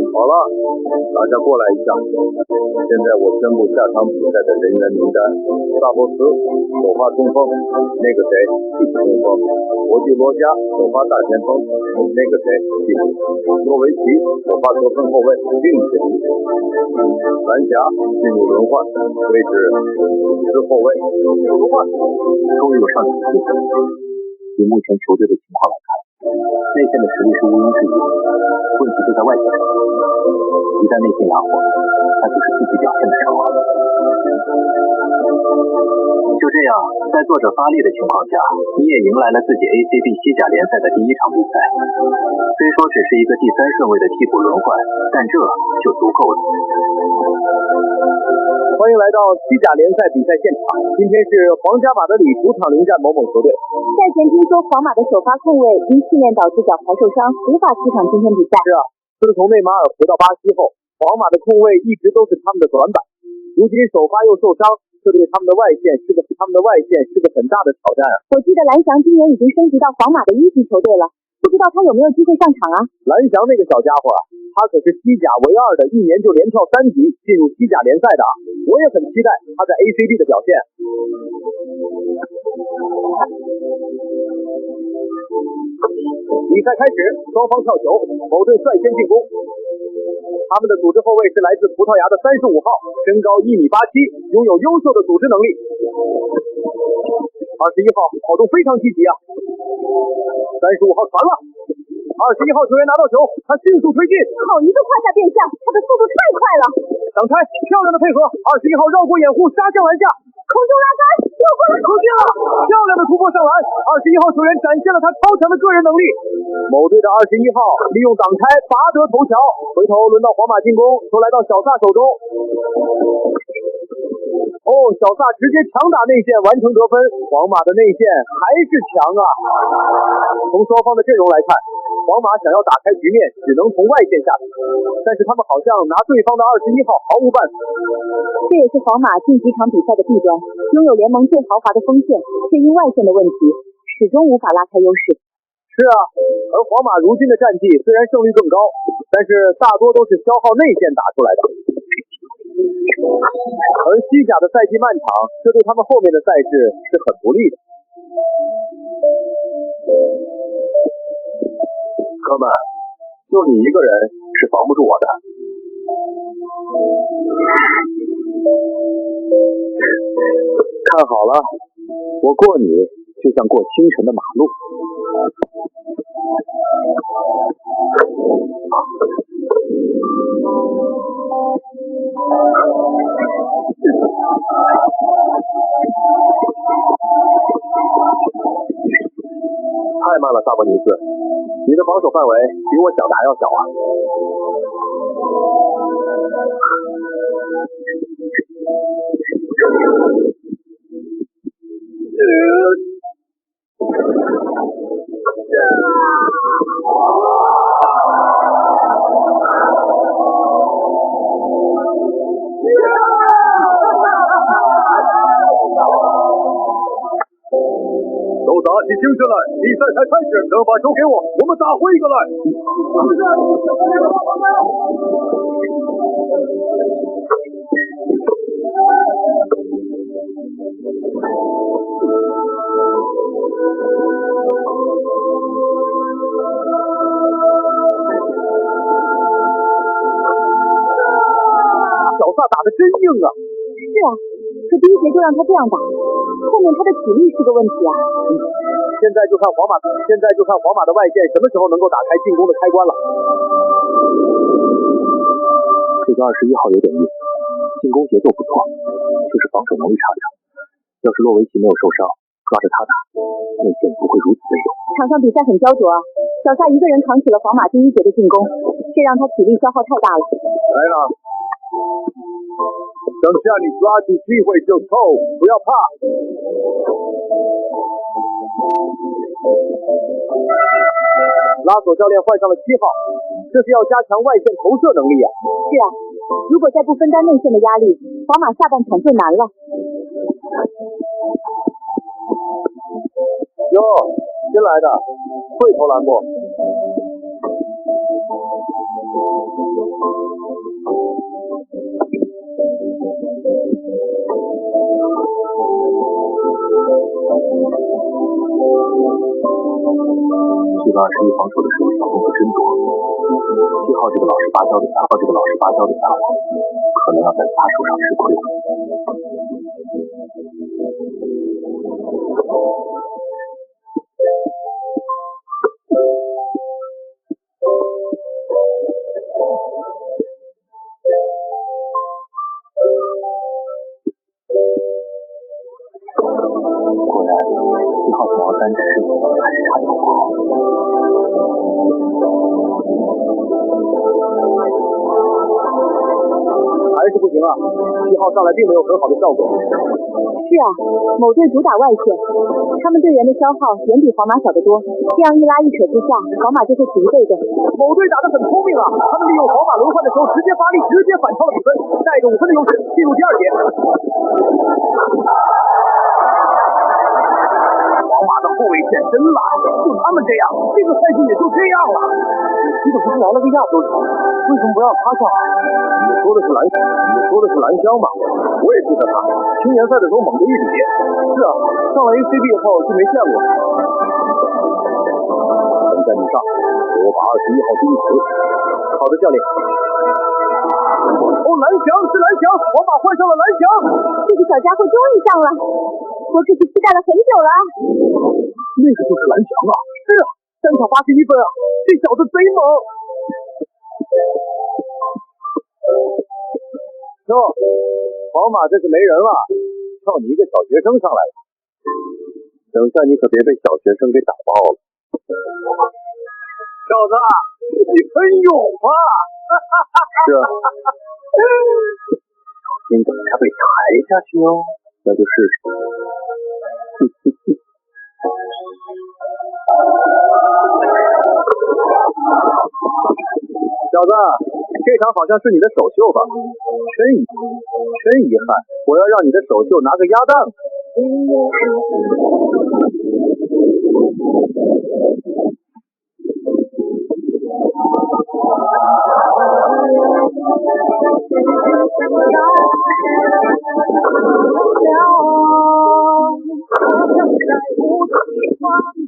好了，大家过来一下。现在我宣布下场比赛的人员名单：萨博斯首发中锋，那个谁替补中锋；博蒂罗加首发大前锋，那个谁替补；诺维奇首发得分后卫，并且替补。蓝霞进入轮换，位置是后卫。轮换，终于有上场机会。以目前球队的情况来看，内线的实力是毋庸置疑的，问题就在外线上。一旦内线哑火，那就是自己表现的时候了。就这样，在作者发力的情况下，你也迎来了自己 ACB 西甲联赛的第1场比赛。虽说只是一个第3顺位的替补轮换，但这就足够了。欢迎来到西甲联赛比赛现场，今天是皇家马德里主场临战某某球队。赛前听说皇马的首发控卫因训练导致脚踝受伤，无法出场今天比赛。是啊，自从内马尔回到巴西后，皇马的控卫一直都是他们的短板。如今首发又受伤，这对他们的外线是个很大的挑战啊。我记得蓝翔今年已经升级到皇马的1级球队了，不知道他有没有机会上场啊？蓝翔那个小家伙啊，他可是西甲唯二的一年就连跳3级进入西甲联赛的，我也很期待他在 ACB 的表现。比赛开始，双方跳球，某队率先进攻。他们的组织后卫是来自葡萄牙的35号，身高1.87米，拥有优秀的组织能力。21号跑动非常积极啊！35号传了，21号球员拿到球，他迅速推进，好一个胯下变向，他的速度太快了！挡拆，漂亮的配合，21号绕过掩护，杀向篮下，空中拉杆，又过了，出界了，漂亮的突破上篮！21号球员展现了他超强的个人能力。某队的21号利用挡拆拔得头条，回头轮到皇马进攻，球来到小萨手中。小萨直接强打内线完成得分，皇马的内线还是强啊！从双方的阵容来看，皇马想要打开局面，只能从外线下手，但是他们好像拿对方的21号毫无办法。这也是皇马近几场比赛的弊端，拥有联盟最豪华的锋线，却因外线的问题，始终无法拉开优势。是啊，而皇马如今的战绩虽然胜率更高，但是大多都是消耗内线打出来的。而西甲的赛季漫长，这对他们后面的赛事是很不利的。哥们，就你一个人是防不住我的。看好了，我过你就像过清晨的马路。太慢了，萨博尼斯，你的防守范围比我想的还要小啊！都打起精神来，比赛才开始，能把球给我，我们打回一个来。小萨打得真硬啊！是啊，可第一节就让他这样打，后面他的体力是个问题啊。现在就看皇马的外线什么时候能够打开进攻的开关了。这个21号有点意思，进攻节奏不错，就是防守能力差点。要是洛维奇没有受伤，抓着他打，内线不会如此被动。场上比赛很焦灼啊，小萨一个人扛起了皇马第一节的进攻，这让他体力消耗太大了。来了，等下你抓住机会就凑，不要怕。拉索教练换上了7号，这是要加强外线投射能力啊。是啊，如果再不分担内线的压力，皇马下半场就难了。哟，新来的，会投篮不？这个21防守的时候小动作真多，7号这个老实巴交的家伙，可能要在他手上吃亏了。果然7号想要单吃还是差点火候。还是不行啊，7号上来并没有很好的效果。是啊，某队主打外线，他们队员的消耗远比皇马小得多，这样一拉一扯之下，皇马就会处于被动。某队打得很聪明啊，他们利用皇马轮换的时候直接发力，直接反超了比分，带着5分的优势进入第二节。皇马的后卫线真烂，就他们这样，这个赛季也就这样了。你可不是来了个亚洲人，为什么不让他上？你说的是蓝翔吧？我也记得他，青年赛的时候猛的一笔。是啊，上了 ACB 后就没见过。现在你上，给我把21号钉死。好的，教练。哦，蓝翔是蓝翔，皇马换上了蓝翔。这个小家伙终于上了，我可是期待了很久了。那个就是蓝翔啊！是啊，3场81分啊，这小子贼猛。哟，皇马这是没人了，靠你一个小学生上来了。等下你可别被小学生给打爆了。小子，你很勇啊！是啊。小心等下被抬下去哦，那就试试。小子，这场好像是你的首秀吧？真遗憾，我要让你的首秀拿个鸭蛋。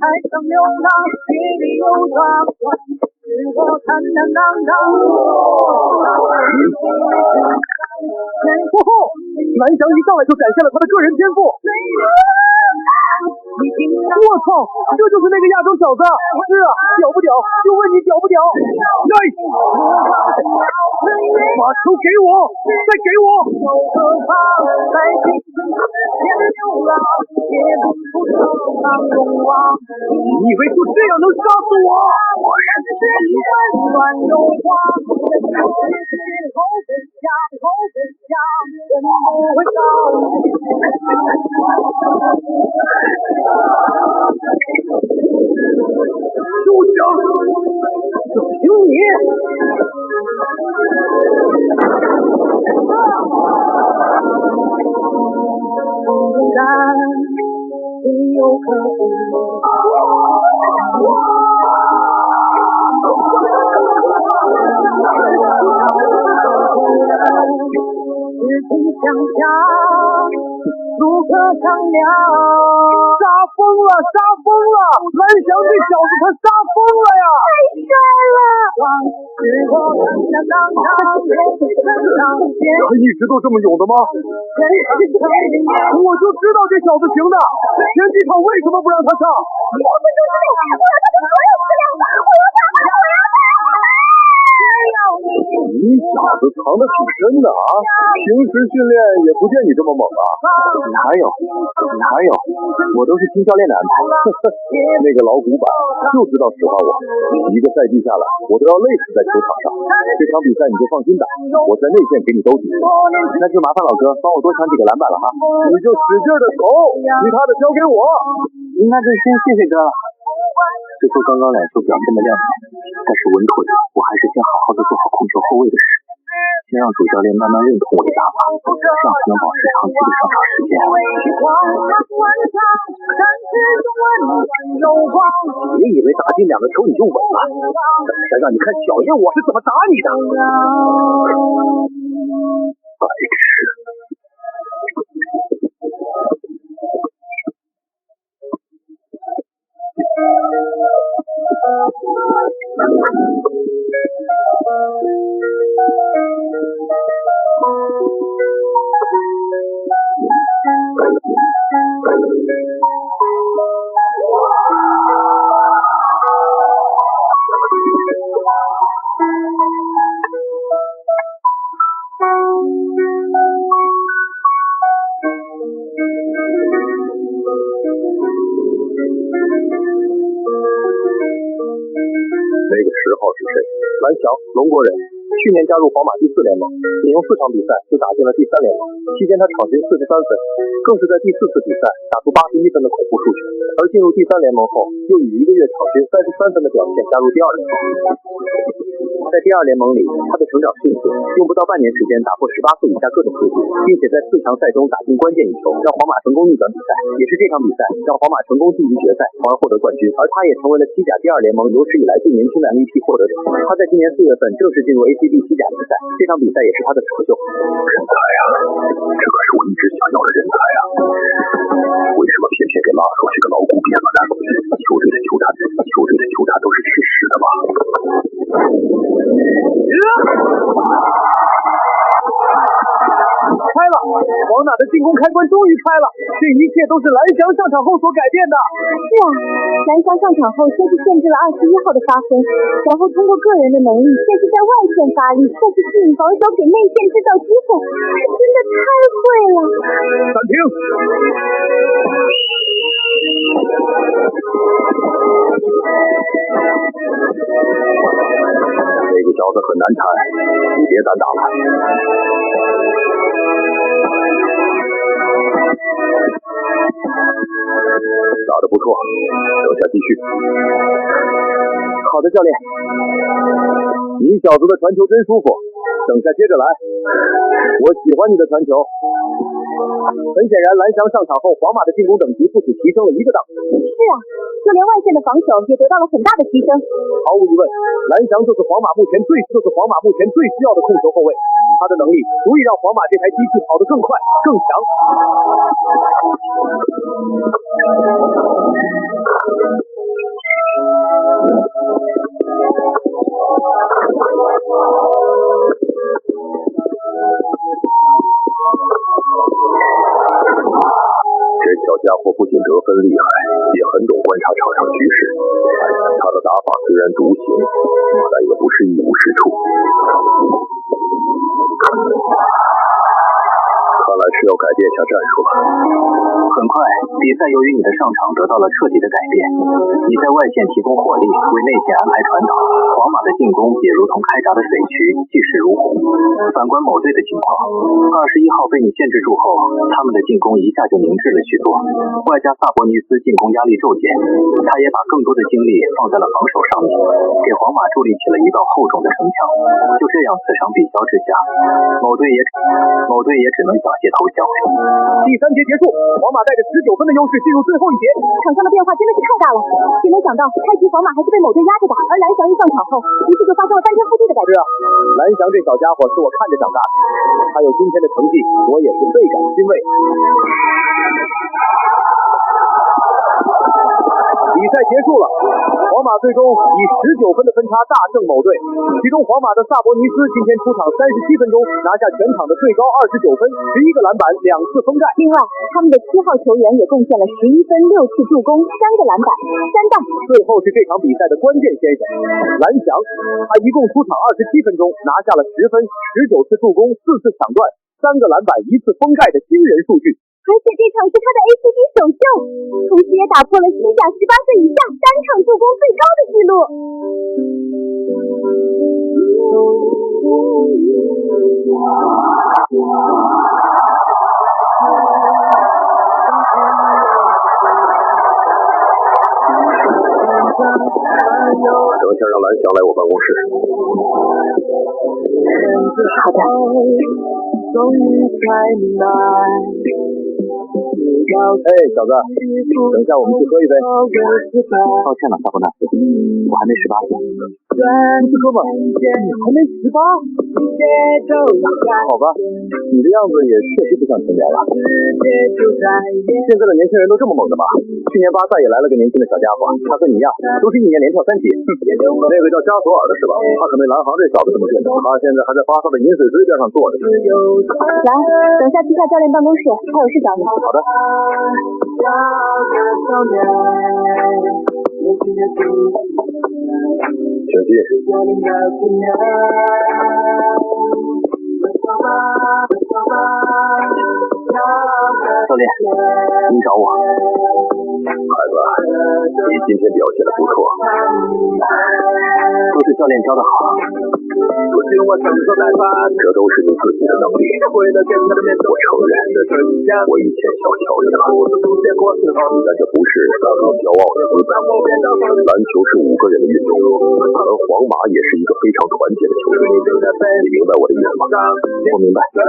海上流浪，夜里有抓狂，是我坦坦荡荡。蓝翔一上来就展现了他的个人天赋。我操，这就是那个亚洲小子！是啊，屌不屌？就问你屌不屌？把球给我，再给我！你以为就这样能杀死我？就想就凭你！勇敢没有可比。事情想想，如何商量？杀疯了！蓝翔这小子他杀疯了呀！太帅了！是我坦坦荡荡，他一直都这么勇的吗？我就知道这小子行的，前几场为什么不让他上？我不就是我要他的所有资料，我要他！你小子藏得挺深的啊，平时训练也不见你这么猛啊。哪有，我都是听教练的安排。那个老古板就知道使唤我，一个赛季下来，我都要累死在球场上。这场比赛你就放心打，我在内线给你兜底。那就麻烦老哥帮我多抢几个篮板了哈。你就使劲的投，其他的交给我。那就先谢谢哥了。虽说刚刚2球表现的亮眼，但是稳妥的，我还是先好好的做好控球后卫的事，先让主教练慢慢认同我的打法，这样才能保持长期的上场时间。别以为打进2个球你就稳了，等下让你看小叶我是怎么打你的。白痴。那个10号是谁？蓝翔，龙国人，去年加入皇马第4联盟，仅用4场比赛就打进了第3联盟，期间他场均43分，更是在第4次比赛打出81分的恐怖数据。而进入第3联盟后，又以1个月场均33分的表现加入第2联盟。在第二联盟里，他的成长迅速，用不到半年时间打破18岁以下各种数据，并且在4强赛中打进关键一球，让皇马成功逆转比赛。也是这场比赛让皇马成功晋级决赛，从而获得冠军。而他也成为了西甲第二联盟有史以来最年轻的 MVP 获得者。他在今年4月份正式进入 ACB 西甲联赛，这场比赛也是他的首秀。人才啊，这可是我一直想要的人才啊！为什么偏偏给拉索这个老古扁了呢？球队的球探都是去世的吗？开了，皇马的进攻开关终于开了，这一切都是蓝翔上场后所改变的。是啊，蓝翔上场后先是限制了21号的发挥，然后通过个人的能力，先是在外线发力，再是吸引防守，给内线制造机会，真的太会了。暂停。这个小子很难缠，你别胆大了。打得不错，等下继续。好的，教练。你小子的传球真舒服，等下接着来。我喜欢你的传球。很显然，蓝翔上场后，皇马的进攻等级不止提升了一个档次。是啊，就连外线的防守也得到了很大的提升。毫无疑问，蓝翔就是皇马目前最需要的控球后卫。他的能力足以让皇马这台机器跑得更快、更强。这小家伙不仅得分厉害，也很懂观察场上局势。他的打法虽然独行，但也不是一无是处。看来是要改变下战术了。很快，比赛由于你的上场得到了彻底的改变。你在外线提供火力，为内线安排传导，皇马的进攻也如同开闸的水渠，气势如虹。反观某队的情况，21号被你限制住后，他们的进攻一下就凝滞了许多。外加萨博尼斯进攻压力骤减，他也把更多的精力放在了防守上面，给皇马筑立起了一道厚重的城墙。就这样，此场比较之下，某队也只能缴械投降。第3节结束，皇马带着19分的优势进入最后一节。场上的变化真的是太大了，谁能想到开局皇马还是被某队压着打，而蓝翔一上场后，一次就发生了翻天覆地的改变。蓝翔这小家伙是我看着长大的，他有今天的成绩，我也是倍感欣慰。比赛结束了，皇马最终以19分的分差大胜某队，其中皇马的萨博尼斯今天出场37分钟，拿下全场的最高29分，11个篮板，2次封盖。另外，他们的7号球员也贡献了11分、6次助攻、3个篮板、3档。最后是这场比赛的关键先生蓝翔，他一共出场27分钟，拿下了10分、19次助攻、4次抢断、3个篮板、1次封盖的惊人数据。而且这场是他的 ACB 首秀，同时也打破了西甲18岁以下单场助攻最高的纪录。等下让蓝翔来我办公室。好的。哎，小子，等一下我们去喝一杯。抱歉了，萨博纳斯，我还没18岁。哥们，你还没18？好吧，你的样子也确实不像成年了。现在的年轻人都这么猛的吗？去年巴萨也来了个年轻的小家伙，他和你一样，都是1年连跳3级。那个叫加索尔的是吧？他可没蓝航这小子这么变态。他现在还在巴萨的饮水堆边上坐着。来，等下去下教练办公室，还有事找你。好的。请进。教练，您找我。孩子，你今天表现得不错，都是教练教得好，这都是你自己的能力。我承认，我以前小瞧你了，但这不是让你骄傲的资本。篮球是5个人的运动，而皇马也是一个非常团结的你明白我的意思吗？我明白。不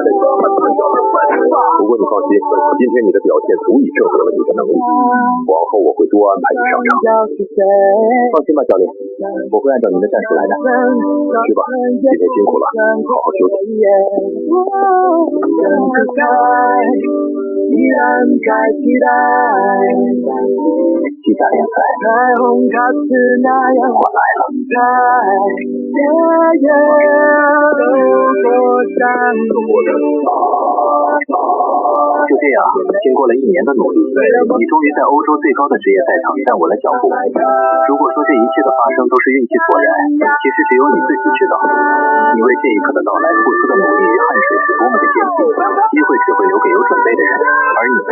过你放心，今天你的表现足以证明了你的能力，往后我会多安排你上场。放心吧，教练，我会按照您的战术来的。去吧，今天辛苦了，好好休息。季夏联赛，我来了。就这样，经过了1年的努力，你终于在欧洲最高的职业赛场站稳了脚步。如果说这一切的发生都是运气所然，其实只有你自己知道，你为这一刻的到来付出的努力与汗水是多么的艰辛。机会只会留给有准备的人，而你就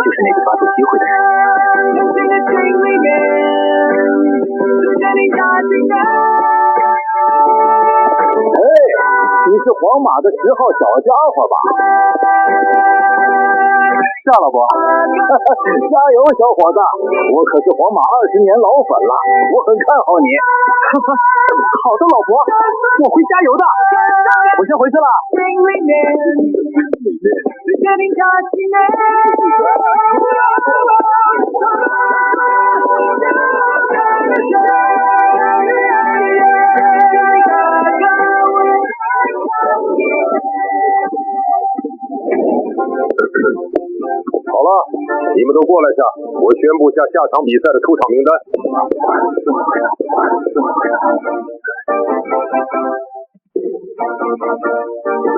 是那个抓住机会的人。你是皇马的10号小家伙吧？是啊，老伯。加油，小伙子！我可是皇马20年老粉了，我很看好你。好的，老伯，我会加油的。我先回去了。好了，你们都过来下，我宣布下场比赛的出场名单。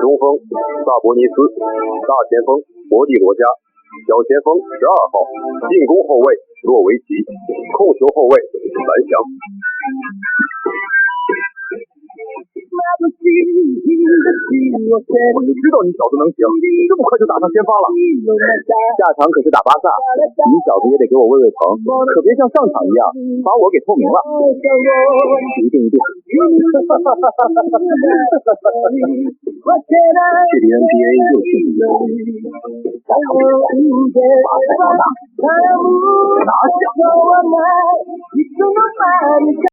中锋萨博尼斯，大前锋博蒂罗加，小前锋12号，进攻后卫洛维奇，控球后卫蓝翔。我就知道你小子能行，这么快就打上先发了。下场可是打巴萨，你小子也得给我喂喂疼，可别像上场一样把我给透明了。一定。距离 NBA 又近了1步，下场比赛，马赛罗那拿下。